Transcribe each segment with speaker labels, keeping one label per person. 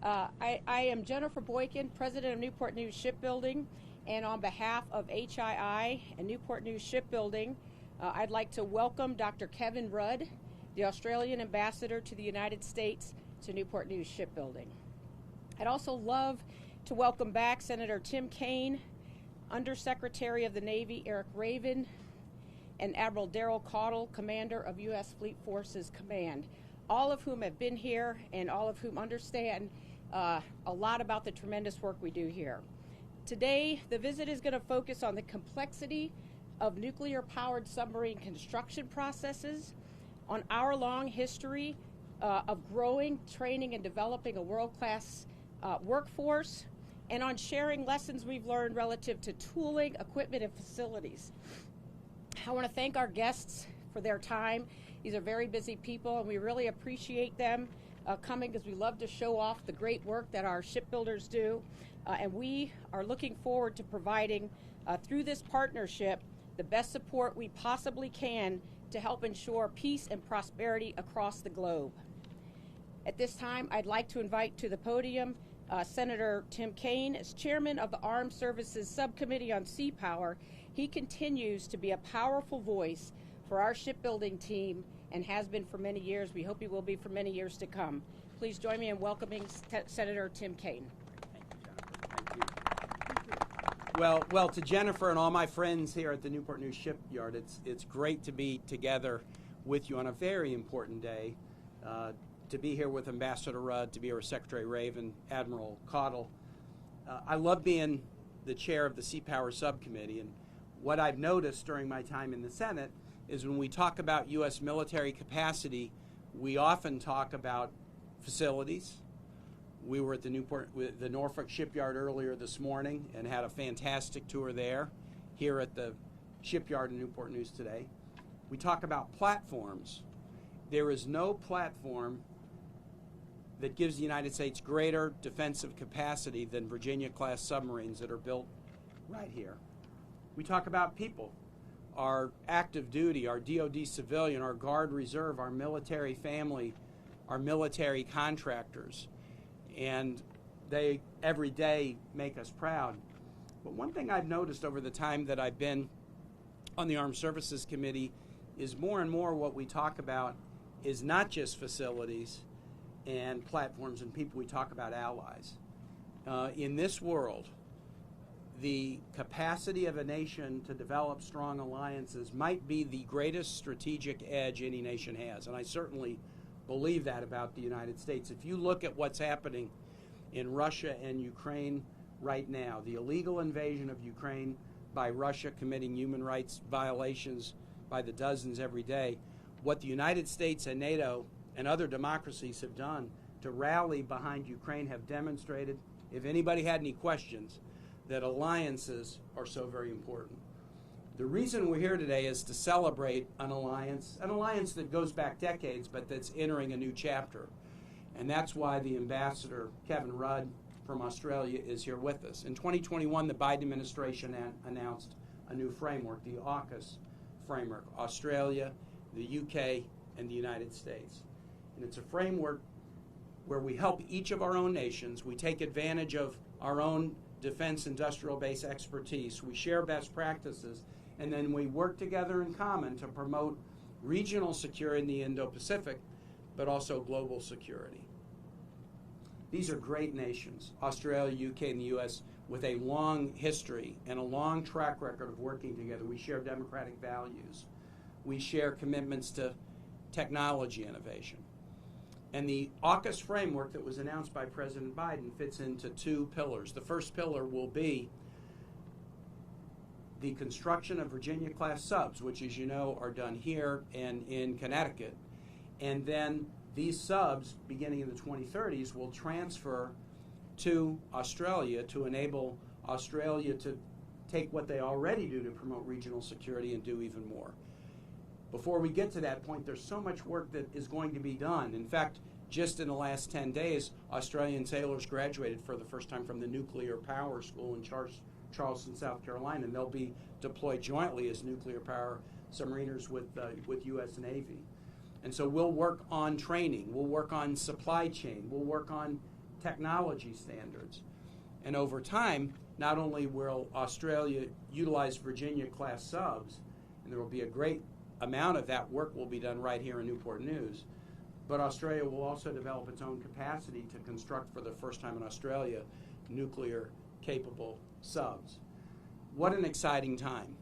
Speaker 1: I am Jennifer Boykin, President of Newport News Shipbuilding, and on behalf of HII and Newport News Shipbuilding, I'd like to welcome Dr. Kevin Rudd, the Australian Ambassador to the United States, to Newport News Shipbuilding. I'd also love to welcome back Senator Tim Kaine, Undersecretary of the Navy Eric Raven, and Admiral Darrell Caudle, Commander of U.S. Fleet Forces Command, all of whom have been here and all of whom understand a lot about the tremendous work we do here. Today, the visit is going to focus on the complexity of nuclear-powered submarine construction processes, on our long history of growing, training, and developing a world-class workforce, and on sharing lessons we've learned relative to tooling, equipment, and facilities. I want to thank our guests for their time. These are very busy people, and we really appreciate them coming because we love to show off the great work that our shipbuilders do. And we are looking forward to providing, through this partnership, the best support we possibly can to help ensure peace and prosperity across the globe. At this time, I'd like to invite to the podium Senator Tim Kaine. As chairman of the Armed Services Subcommittee on Sea Power, he continues to be a powerful voice for our shipbuilding team and has been for many years. We hope he will be for many years to come. Please join me in welcoming Senator Tim Kaine.
Speaker 2: Thank you, Jennifer. Thank you. Well, to Jennifer and all my friends here at the Newport News Shipyard, it's great to be together with you on a very important day. To be here with Ambassador Rudd, to be here with Secretary Raven, Admiral Caudle. I love being the chair of the Sea Power Subcommittee, and what I've noticed during my time in the Senate is when we talk about U.S. military capacity, we often talk about facilities. We were at the Norfolk Shipyard earlier this morning and had a fantastic tour there, here at the shipyard in Newport News today. We talk about platforms. There is no platform that gives the United States greater defensive capacity than Virginia-class submarines that are built right here. We talk about people, our active duty, our DoD civilian, our Guard Reserve, our military family, our military contractors, and they every day make us proud. But one thing I've noticed over the time that I've been on the Armed Services Committee is more and more what we talk about is not just facilities and platforms and people. We talk about allies. In this world, the capacity of a nation to develop strong alliances might be the greatest strategic edge any nation has, and I certainly believe that about the United States. If you look at what's happening in Russia and Ukraine right now, the illegal invasion of Ukraine by Russia, committing human rights violations by the dozens every day, what the United States and NATO and other democracies have done to rally behind Ukraine have demonstrated, if anybody had any questions, that alliances are so very important. The reason we're here today is to celebrate an alliance that goes back decades, but that's entering a new chapter. And that's why the Ambassador, Kevin Rudd, from Australia is here with us. In 2021, the Biden administration announced a new framework, the AUKUS framework, Australia, the UK, and the United States. And it's a framework where we help each of our own nations. We take advantage of our own defense industrial base expertise. We share best practices, and then we work together in common to promote regional security in the Indo-Pacific, but also global security. These are great nations, Australia, UK, and the US, with a long history and a long track record of working together. We share democratic values. We share commitments to technology innovation. And the AUKUS framework that was announced by President Biden fits into two pillars. The first pillar will be the construction of Virginia-class subs, which, as you know, are done here and in Connecticut. And then these subs, beginning in the 2030s, will transfer to Australia to enable Australia to take what they already do to promote regional security and do even more. Before we get to that point, there's so much work that is going to be done. In fact, just in the last 10 days, Australian sailors graduated for the first time from the Nuclear Power School in Charleston, South Carolina, and they'll be deployed jointly as nuclear power submariners with U.S. Navy. And so we'll work on training, we'll work on supply chain, we'll work on technology standards. And over time, not only will Australia utilize Virginia-class subs, and there will be a great amount of that work will be done right here in Newport News, but Australia will also develop its own capacity to construct for the first time in Australia nuclear-capable subs. What an exciting time.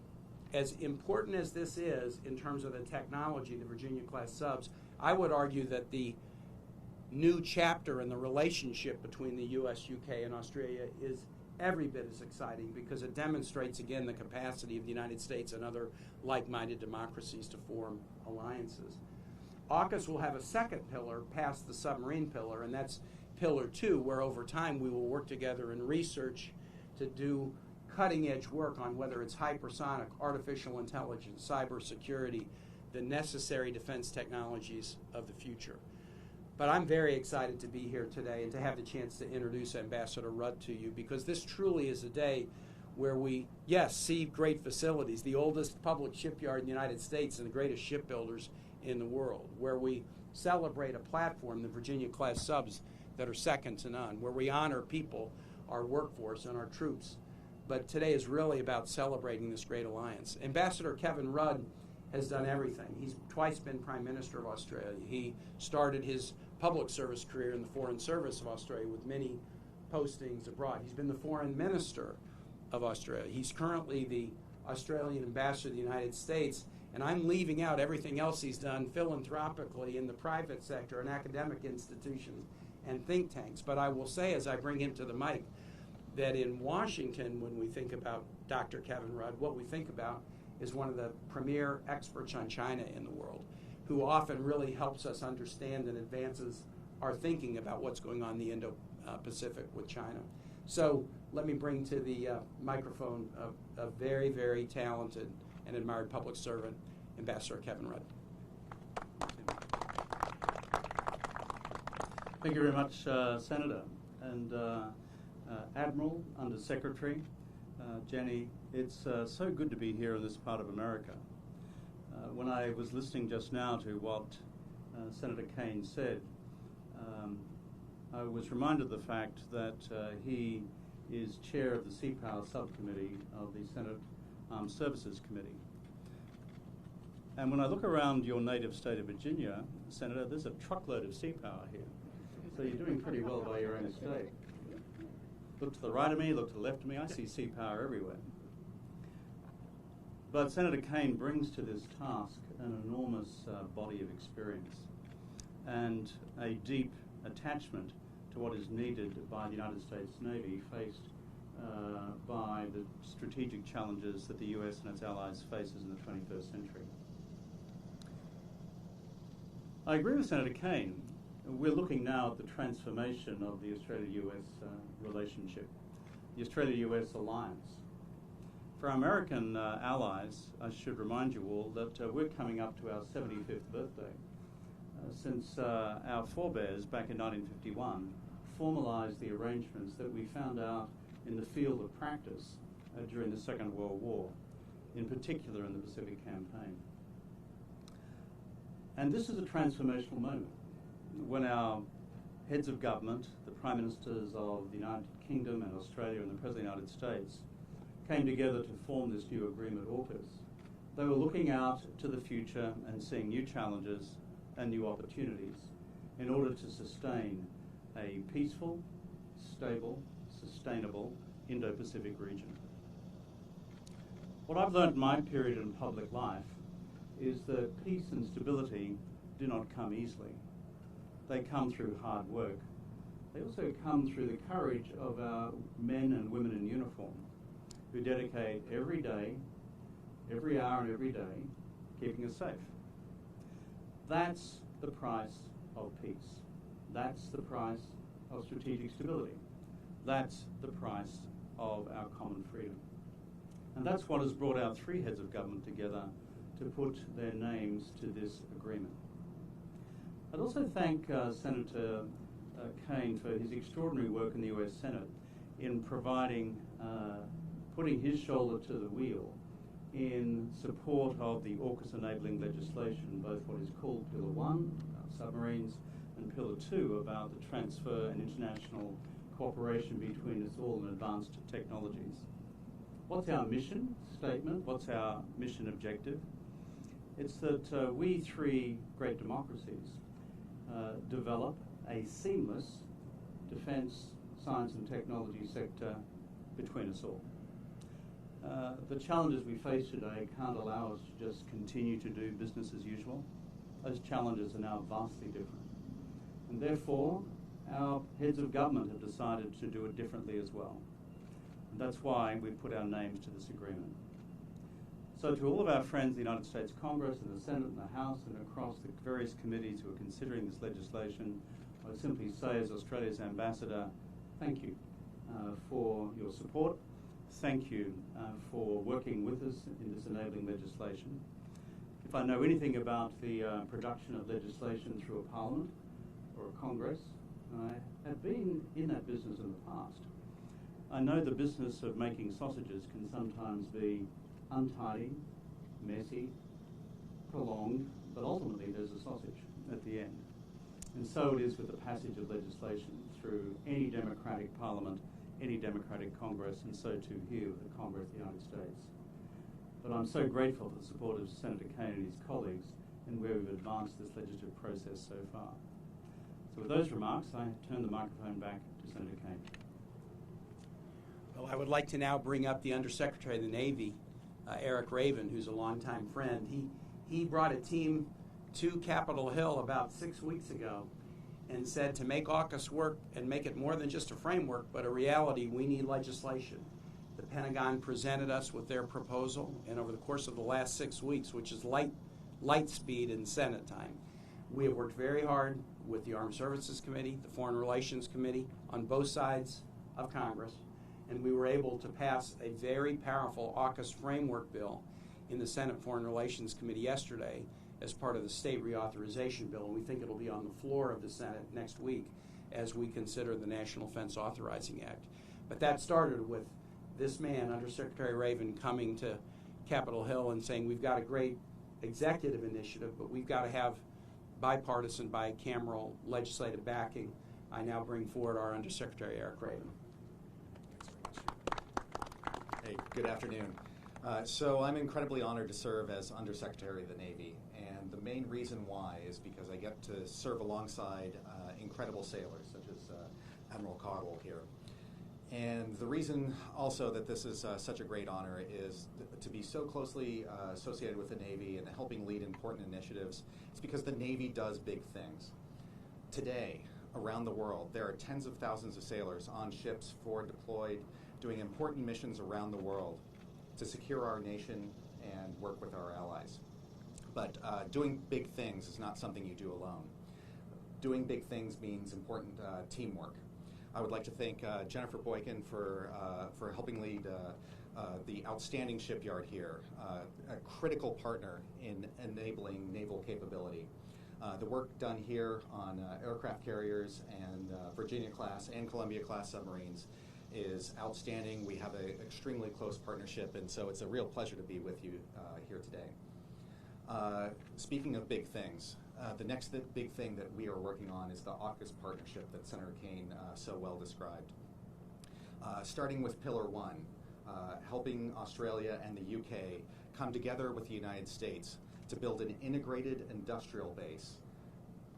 Speaker 2: As important as this is in terms of the technology, the Virginia-class subs, I would argue that the new chapter in the relationship between the U.S., UK, and Australia is every bit as exciting because it demonstrates, again, the capacity of the United States and other like-minded democracies to form alliances. AUKUS will have a second pillar past the submarine pillar, and that's Pillar 2, where over time we will work together in research to do cutting-edge work on whether it's hypersonic, artificial intelligence, cybersecurity, the necessary defense technologies of the future. But I'm very excited to be here today and to have the chance to introduce Ambassador Rudd to you, because this truly is a day where we, yes, see great facilities, the oldest public shipyard in the United States and the greatest shipbuilders in the world, where we celebrate a platform, the Virginia-class subs, that are second to none, where we honor people, our workforce, and our troops. But today is really about celebrating this great alliance. Ambassador Kevin Rudd has done everything. He's twice been Prime Minister of Australia. He started his public service career in the Foreign Service of Australia with many postings abroad. He's been the Foreign Minister of Australia. He's currently the Australian Ambassador to the United States, and I'm leaving out everything else he's done philanthropically in the private sector and academic institutions and think tanks. But I will say, as I bring him to the mic, that in Washington, when we think about Dr. Kevin Rudd, what we think about is one of the premier experts on China in the world, who often really helps us understand and advances our thinking about what's going on in the Indo-Pacific with China. So let me bring to the microphone a very, very talented and admired public servant, Ambassador Kevin Rudd.
Speaker 3: Thank you very much, Senator. And Admiral, Under Secretary, Jenny, it's so good to be here in this part of America. When I was listening just now to what Senator Kaine said, I was reminded of the fact that he is chair of the Sea Power Subcommittee of the Senate Armed Services Committee. And when I look around your native state of Virginia, Senator, there's a truckload of sea power here. So you're doing pretty well by your own state. Look to the right of me, look to the left of me, I see sea power everywhere. But Senator Kaine brings to this task an enormous body of experience and a deep attachment to what is needed by the United States Navy faced by the strategic challenges that the US and its allies faces in the 21st century. I agree with Senator Kaine. We're looking now at the transformation of the Australia-US relationship, the Australia-US alliance. For our American allies, I should remind you all that we're coming up to our 75th birthday, since our forebears back in 1951 formalised the arrangements that we found out in the field of practice during the Second World War, in particular in the Pacific Campaign. And this is a transformational moment when our heads of government, the Prime Ministers of the United Kingdom and Australia and the President of the United States, came together to form this new agreement, AUKUS. They were looking out to the future and seeing new challenges and new opportunities in order to sustain a peaceful, stable, sustainable Indo-Pacific region. What I've learned in my period in public life is that peace and stability do not come easily. They come through hard work. They also come through the courage of our men and women in uniform who dedicate every day, every hour and every day, keeping us safe. That's the price of peace. That's the price of strategic stability. That's the price of our common freedom. And that's what has brought our three heads of government together to put their names to this agreement. I'd also thank Senator Kaine for his extraordinary work in the US Senate in providing, putting his shoulder to the wheel in support of the AUKUS enabling legislation, both what is called Pillar 1, submarines, and and Pillar 2 about the transfer and international cooperation between us all in advanced technologies. What's our mission statement? What's our mission objective? It's that we three great democracies develop a seamless defence, science and technology sector between us all. The challenges we face today can't allow us to just continue to do business as usual. Those challenges are now vastly different. And therefore, our heads of government have decided to do it differently as well. And that's why we put our names to this agreement. So to all of our friends in the United States Congress and the Senate and the House and across the various committees who are considering this legislation, I would simply say as Australia's ambassador, thank you for your support. Thank you for working with us in this enabling legislation. If I know anything about the production of legislation through a parliament or a Congress, I have been in that business in the past. I know the business of making sausages can sometimes be untidy, messy, prolonged, but ultimately there's a sausage at the end. And so it is with the passage of legislation through any democratic parliament, any democratic Congress, and so too here with the Congress of the United States. But I'm so grateful for the support of Senator Kaine and his colleagues and where we've advanced this legislative process so far. So with those remarks, I turn the microphone back to Senator Kaine.
Speaker 2: Well, I would like to now bring up the Undersecretary of the Navy, Eric Raven, who's a longtime friend. He brought a team to Capitol Hill about 6 weeks ago and said to make AUKUS work and make it more than just a framework, but a reality, we need legislation. The Pentagon presented us with their proposal, and over the course of the last 6 weeks, which is light speed in Senate time, we have worked very hard with the Armed Services Committee, the Foreign Relations Committee, on both sides of Congress, and we were able to pass a very powerful AUKUS framework bill in the Senate Foreign Relations Committee yesterday as part of the state reauthorization bill, and we think it'll be on the floor of the Senate next week as we consider the National Defense Authorizing Act. But that started with this man, Undersecretary Raven, coming to Capitol Hill and saying we've got a great executive initiative, but we've got to have bipartisan, bicameral legislative backing. I now bring forward our Undersecretary Eric Raven.
Speaker 4: Hey, good afternoon. So I'm incredibly honored to serve as Undersecretary of the Navy, and the main reason why is because I get to serve alongside incredible sailors such as Admiral Cottle here. And the reason also that this is such a great honor is to be so closely associated with the Navy and helping lead important initiatives. It's because the Navy does big things. Today, around the world, there are tens of thousands of sailors on ships, forward deployed, doing important missions around the world to secure our nation and work with our allies. But doing big things is not something you do alone. Doing big things means important teamwork. I would like to thank Jennifer Boykin for helping lead the outstanding shipyard here, a critical partner in enabling naval capability. The work done here on aircraft carriers and Virginia-class and Columbia-class submarines is outstanding. We have an extremely close partnership, and so it's a real pleasure to be with you here today. Speaking of big things, the next big thing that we are working on is the AUKUS partnership that Senator Kaine so well described. Starting with Pillar 1, helping Australia and the UK come together with the United States to build an integrated industrial base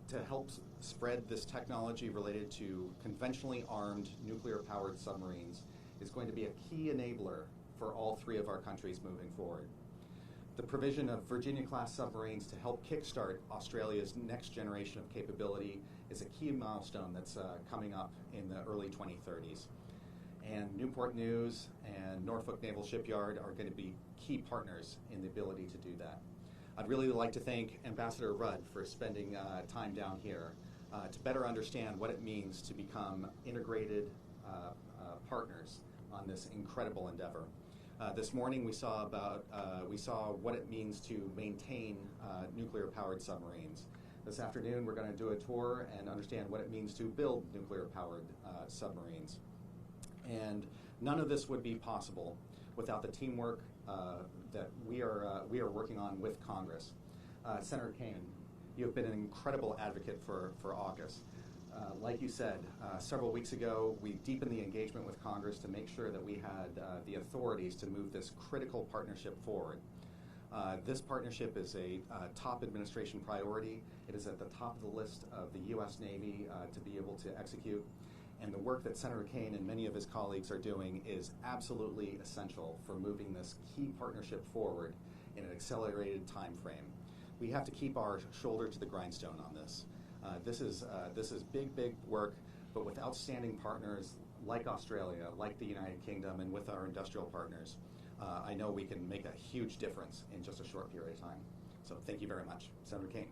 Speaker 4: to help spread this technology related to conventionally armed nuclear-powered submarines is going to be a key enabler for all three of our countries moving forward. The provision of Virginia-class submarines to help kickstart Australia's next generation of capability is a key milestone that's coming up in the early 2030s. And Newport News and Norfolk Naval Shipyard are going to be key partners in the ability to do that. I'd really like to thank Ambassador Rudd for spending time down here to better understand what it means to become integrated partners on this incredible endeavor. This morning we saw what it means to maintain nuclear-powered submarines. This afternoon we're going to do a tour and understand what it means to build nuclear-powered submarines. And none of this would be possible without the teamwork that we are working on with Congress. Senator Kaine, You have been an incredible advocate for AUKUS. Like you said, several weeks ago, we deepened the engagement with Congress to make sure that we had the authorities to move this critical partnership forward. This partnership is a top administration priority. It is at the top of the list of the U.S. Navy to be able to execute. And the work that Senator Kaine and many of his colleagues are doing is absolutely essential for moving this key partnership forward in an accelerated time frame. We have to keep our shoulder to the grindstone on this. This is big work, but with outstanding partners like Australia, like the United Kingdom, and with our industrial partners, I know we can make a huge difference in just a short period of time. So thank you very much. Senator Kaine.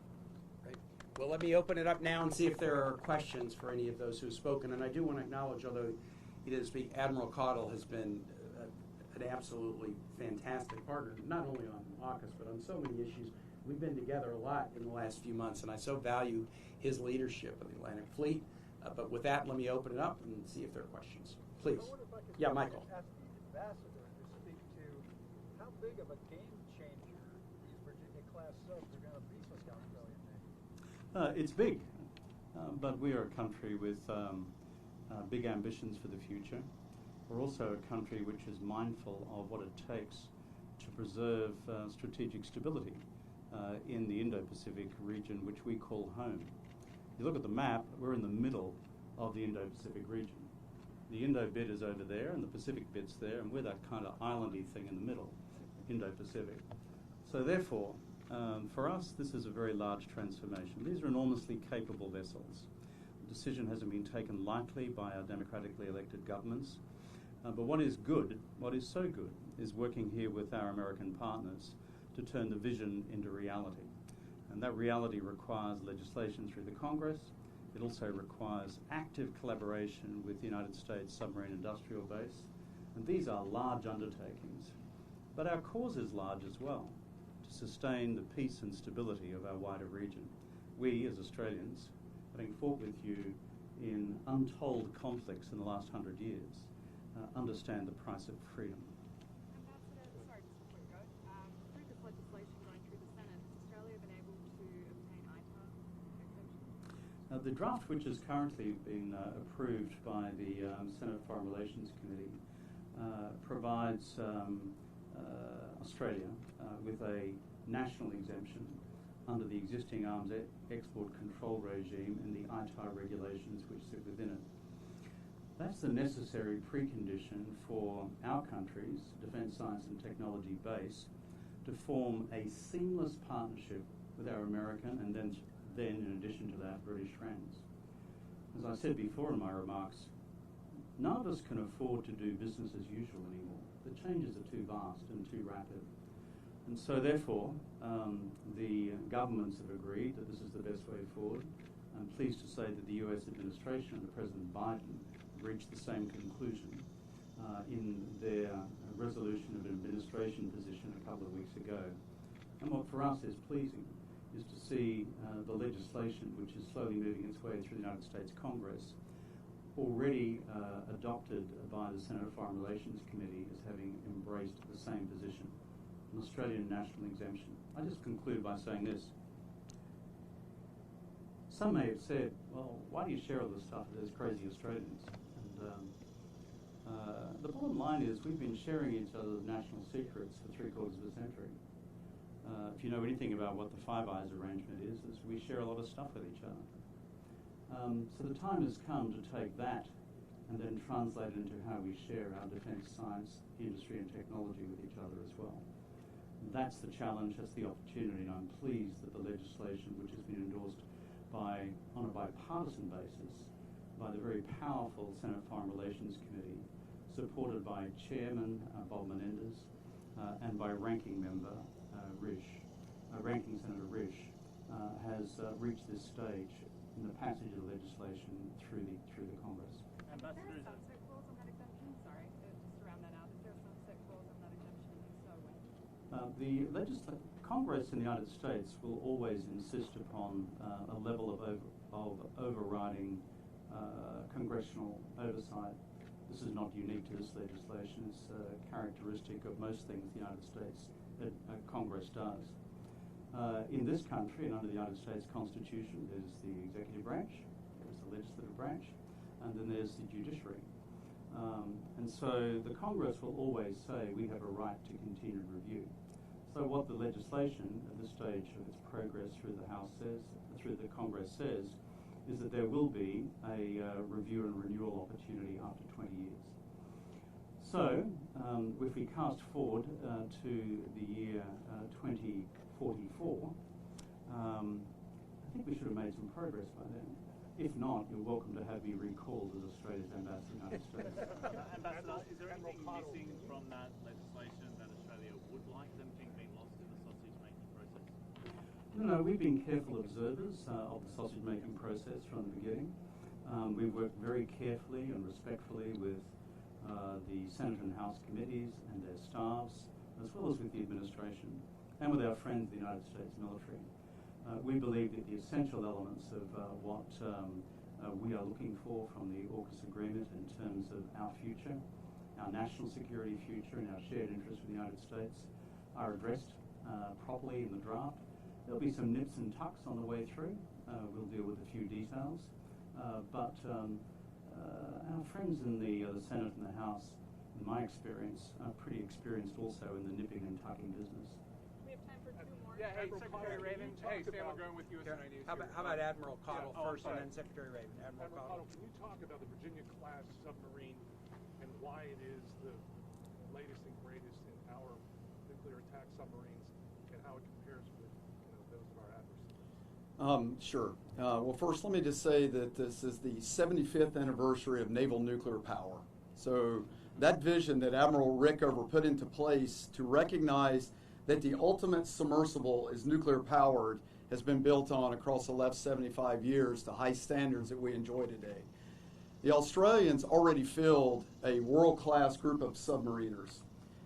Speaker 2: Great. Well, let me open it up now and see if there are questions for any of those who've spoken. And I do want to acknowledge, although he didn't speak, Admiral Caudle has been an absolutely fantastic partner, not only on AUKUS, but on so many issues. We've been together a lot in the last few months, and I so value his leadership of the Atlantic Fleet. But with that, let me open it up and see if there are questions. Please. Yeah, Michael.
Speaker 5: Ask the ambassador to speak to how big of a game changer these Virginia-class subs are going to be for the Australian Navy.
Speaker 3: It's big, but we are a country with big ambitions for the future. We're also a country which is mindful of what it takes to preserve strategic stability in the Indo-Pacific region, which we call home. You look at the map, we're in the middle of the Indo-Pacific region. The Indo bit is over there and the Pacific bit's there, and we're that kind of islandy thing in the middle, Indo-Pacific. So therefore, for us, this is a very large transformation. These are enormously capable vessels. The decision hasn't been taken lightly by our democratically elected governments. But what is good, what is so good, is working here with our American partners to turn the vision into reality. And that reality requires legislation through the Congress. It also requires active collaboration with the United States submarine industrial base. And these are large undertakings. But our cause is large as well, to sustain the peace and stability of our wider region. We, as Australians, having fought with you in untold conflicts in the last 100 years, understand the price of freedom.
Speaker 6: Ambassador, sorry, just before you go, through this legislation going through the Senate, has Australia been able to obtain ITAR exemption?
Speaker 3: The draft, which is currently being approved by the Senate Foreign Relations Committee, provides Australia with a national exemption under the existing arms export control regime and the ITAR regulations which sit within it. That's the necessary precondition for our country's defence science and technology base to form a seamless partnership with our American and then in addition to that, British friends. As I said before in my remarks, none of us can afford to do business as usual anymore. The changes are too vast and too rapid. And so therefore, the governments have agreed that this is the best way forward. I'm pleased to say that the US administration under President Biden reached the same conclusion in their resolution of an administration position a couple of weeks ago. And what for us is pleasing is to see the legislation, which is slowly moving its way through the United States Congress, already adopted by the Senate Foreign Relations Committee as having embraced the same position, an Australian national exemption. I just conclude by saying this. Some may have said, well, why do you share all this stuff with those crazy Australians? And the bottom line is we've been sharing each other's national secrets for 3/4 of a century. If you know anything about what the Five Eyes arrangement is we share a lot of stuff with each other. So the time has come to take that and then translate it into how we share our defence science, industry and technology with each other as well. That's the challenge, that's the opportunity, and I'm pleased that the legislation, which has been endorsed on a bipartisan basis by the very powerful Senate Foreign Relations Committee, supported by Chairman Bob Menendez and by Ranking Member Ranking Senator Risch, has reached this stage in the passage of the legislation through the Congress.
Speaker 6: Ambassador, is there a sunset clause on that exemption? Sorry, just to round that out. Is there a sunset clause on that exemption? And if so, when?
Speaker 3: Congress in the United States will always insist upon a level of overriding congressional oversight. This is not unique to this legislation. It's characteristic of most things the United States Congress does. In this country and under the United States Constitution, there's the executive branch, there's the legislative branch, and then there's the judiciary. And so the Congress will always say we have a right to continued review. So what the legislation at this stage of its progress through the House says, through the Congress says, is that there will be a review and renewal opportunity after 20 years. So if we cast forward to the year 2044, I think we should have made some progress by then. If not, you're welcome to have me recalled as Australia's ambassador to the United States.
Speaker 7: Ambassador, is there anything missing from that legislation that Australia would like? Is anything being lost in the sausage-making process?
Speaker 3: No, we've been careful observers of the sausage-making process from the beginning. We've worked very carefully and respectfully with the Senate and House committees and their staffs, as well as with the administration and with our friends, the United States military. We believe that the essential elements of what we are looking for from the AUKUS agreement in terms of our future, our national security future and our shared interest with the United States are addressed properly in the draft. There'll be some nips and tucks on the way through. We'll deal with a few details. But our friends in the Senate and the House, in my experience, are pretty experienced also in the nipping and tucking business.
Speaker 6: We have time for two more.
Speaker 8: Yeah, hey,
Speaker 5: Admiral
Speaker 8: Secretary
Speaker 5: Cottle,
Speaker 8: Raven.
Speaker 5: can you
Speaker 8: Hey,
Speaker 5: talk
Speaker 8: Sam
Speaker 5: about-
Speaker 8: McGrone with USA News.
Speaker 2: How about Admiral Cottle
Speaker 8: Yeah,
Speaker 2: first, and
Speaker 8: sorry.
Speaker 2: then Secretary Raven? Admiral
Speaker 5: Admiral
Speaker 2: Cottle.
Speaker 5: Cottle, can you talk about the Virginia-class submarine and why it is the latest and greatest in our nuclear attack submarines and how it compares with those of our adversaries?
Speaker 9: Sure. Well, first, let me just say that this is the 75th anniversary of naval nuclear power. So that vision that Admiral Rickover put into place to recognize that the ultimate submersible is nuclear powered has been built on across the last 75 years to high standards that we enjoy today. The Australians already filled a world-class group of submariners.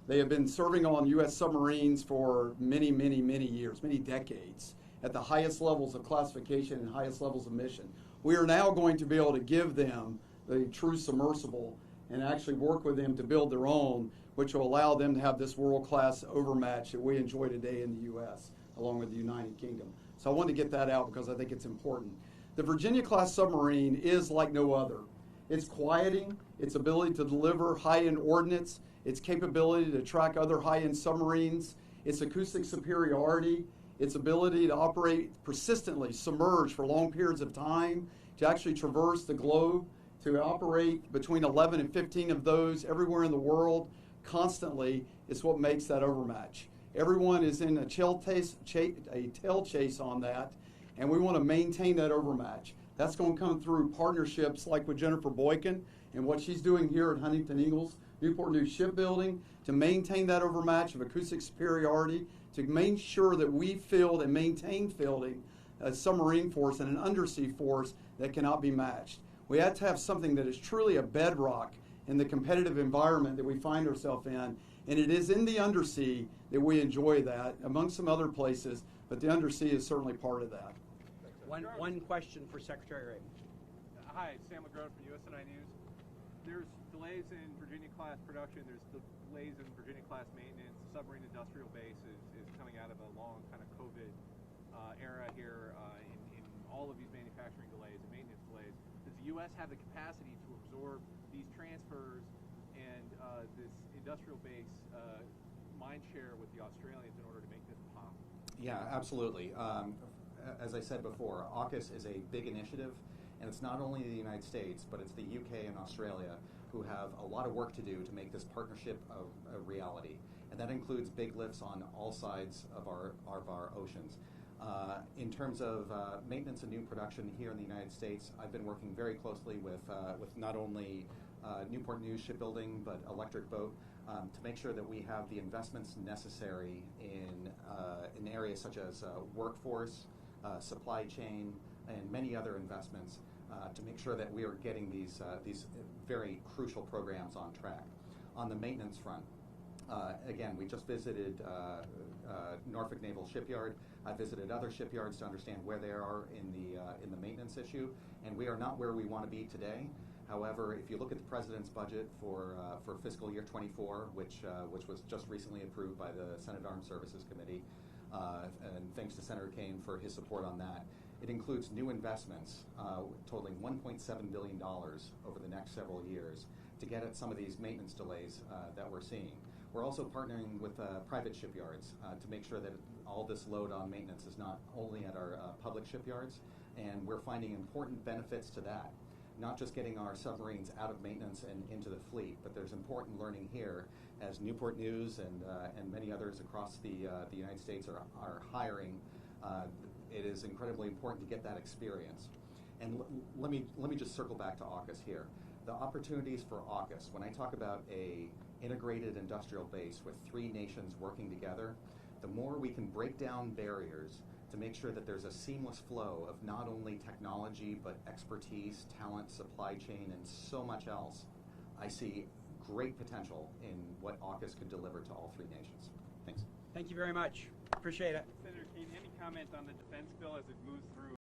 Speaker 9: They have been serving on U.S. submarines for many, many, many years, many decades, at the highest levels of classification and highest levels of mission. We are now going to be able to give them the true submersible and actually work with them to build their own, which will allow them to have this world-class overmatch that we enjoy today in the U.S., along with the United Kingdom. So I wanted to get that out because I think it's important. The Virginia-class submarine is like no other. Its quieting, its ability to deliver high-end ordnance, its capability to track other high-end submarines, its acoustic superiority, its ability to operate persistently, submerged for long periods of time, to actually traverse the globe, to operate between 11 and 15 of those everywhere in the world constantly is what makes that overmatch. Everyone is in a tail chase on that, and we want to maintain that overmatch. That's going to come through partnerships like with Jennifer Boykin and what she's doing here at Huntington Ingalls, Newport News Shipbuilding, to maintain that overmatch of acoustic superiority, to make sure that we field and maintain fielding a submarine force and an undersea force that cannot be matched. We have to have something that is truly a bedrock in the competitive environment that we find ourselves in, and it is in the undersea that we enjoy that, among some other places, but the undersea is certainly part of that.
Speaker 2: One question for Secretary Raven.
Speaker 8: Hi, Sam McGrone from USA News. There's delays in Virginia-class production. There's delays in Virginia-class maintenance. The submarine industrial base is coming out of a long kind of COVID era here in all of these manufacturing delays and maintenance delays. Does the U.S. have the capacity to absorb these transfers and this industrial base mind share with the Australians in order to make this possible?
Speaker 4: Yeah, absolutely. As I said before, AUKUS is a big initiative, and it's not only the United States, but it's the UK and Australia who have a lot of work to do to make this partnership a reality. And that includes big lifts on all sides of our oceans. In terms of maintenance and new production here in the United States, I've been working very closely with not only Newport News Shipbuilding, but Electric Boat, to make sure that we have the investments necessary in areas such as workforce, supply chain, and many other investments to make sure that we are getting these very crucial programs on track. On the maintenance front, again, we just visited Norfolk Naval Shipyard. I visited other shipyards to understand where they are in the maintenance issue, and we are not where we want to be today. However, if you look at the President's budget for fiscal year 24, which was just recently approved by the Senate Armed Services Committee, and thanks to Senator Kaine for his support on that. It includes new investments totaling $1.7 billion over the next several years to get at some of these maintenance delays that we're seeing. We're also partnering with private shipyards to make sure that all this load on maintenance is not only at our public shipyards, and we're finding important benefits to that. Not just getting our submarines out of maintenance and into the fleet, but there's important learning here as Newport News and many others across the United States are hiring. It is incredibly important to get that experience. And let me just circle back to AUKUS here. The opportunities for AUKUS, when I talk about a integrated industrial base with 3 nations working together, the more we can break down barriers to make sure that there's a seamless flow of not only technology, but expertise, talent, supply chain, and so much else, I see great potential in what AUKUS could deliver to all 3 nations. Thanks.
Speaker 2: Thank you very much. Appreciate it.
Speaker 8: Senator Kaine, any comment on the defense bill as it moves through